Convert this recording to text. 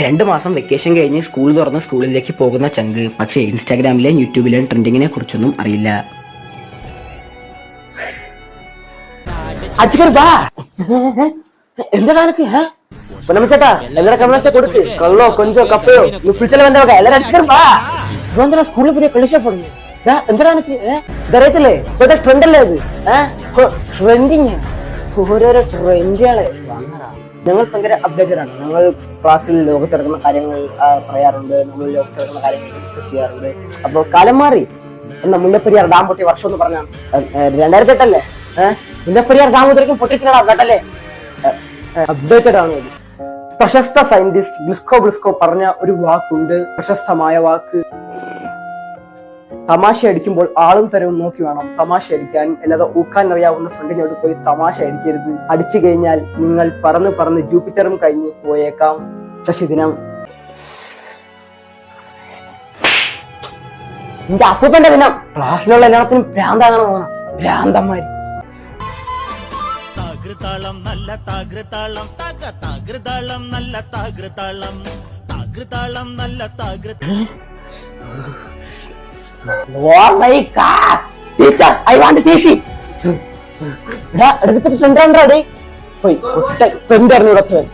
2 മാസം വെക്കേഷൻ കഴിഞ്ഞ് സ്കൂൾ തുറന്ന് സ്കൂളിലേക്ക് പോകുന്ന ചങ്ക്. പക്ഷേ ഇൻസ്റ്റാഗ്രാമിലെയും യൂട്യൂബിലെയും ട്രെൻഡിങ്ങിനെ കുറിച്ചൊന്നും അറിയില്ല. ചേട്ടാ എല്ലാരും കമ്മച്ച കൊടുക്ക് കള്ളോ കൊഞ്ചോ കപ്പയോ ഫ്രിഡ്ജിൽ വന്ന എല്ലാരും അടിച്ചു സ്കൂളിൽ പുതിയ കളിച്ചാ പറഞ്ഞു എന്താ എനിക്ക് ഇതറിയത്തില്ലേ ഇപ്പോഴത്തെ ട്രെൻഡ് അല്ലേ അത് ട്രെൻഡിങ് ഓരോരോ ട്രെൻഡുകളെ ഞങ്ങൾ ഭയങ്കര അപ്ഡേറ്റഡ് ആണ്. ഞങ്ങൾ ക്ലാസ്സിൽ ലോകത്ത് നടക്കുന്ന കാര്യങ്ങൾ പറയാറുണ്ട്, നമ്മൾ ലോകത്ത് നടക്കുന്ന കാര്യങ്ങൾ ഡിസ്കസ് ചെയ്യാറുണ്ട്. അപ്പോൾ കാലം മാറി. എന്നാ മുല്ലപ്പെരിയാർ ഡാം പൊട്ടിയ വർഷം എന്ന് പറഞ്ഞാൽ 2008 അല്ലേ? മുല്ലപ്പെരിയാർ ഡാം മുതലേക്കും പൊട്ടിച്ചിട്ടാ കേട്ടല്ലേ? അപ്ഡേറ്റഡ് ആണ്. പ്രശസ്ത സയന്റിസ്റ്റ് ബ്ലിസ്കോ പറഞ്ഞ ഒരു വാക്കുണ്ട്, പ്രശസ്തമായ വാക്ക്. തമാശ അടിക്കുമ്പോൾ ആളും തരവും നോക്കി വേണം തമാശ അടിക്കാൻ. അല്ലാതെ ഊക്കാൻ അറിയാവുന്ന ഫ്രണ്ടിനോട് പോയി തമാശ അടിക്കരുത്. അടിച്ചു കഴിഞ്ഞാൽ നിങ്ങൾ പറന്ന് ജൂപ്പിറ്ററും കഴിഞ്ഞ് പോയേക്കാം. ശശിദിനം. എന്റെ അപ്പൂപ്പന്റെ ദിനം. ക്ലാസ്സിലുള്ള എല്ലാത്തിനും ഭ്രാന്താണ് പോകണം. ഭ്രാന്തന്മാര്. താകൃതാളം നല്ല താകൃതാളം താകൃതാളം നല്ല താകൃതാളം താകൃതാളം നല്ല Oh my God! Teacher, I want to teach you. Ready? Wait, friend,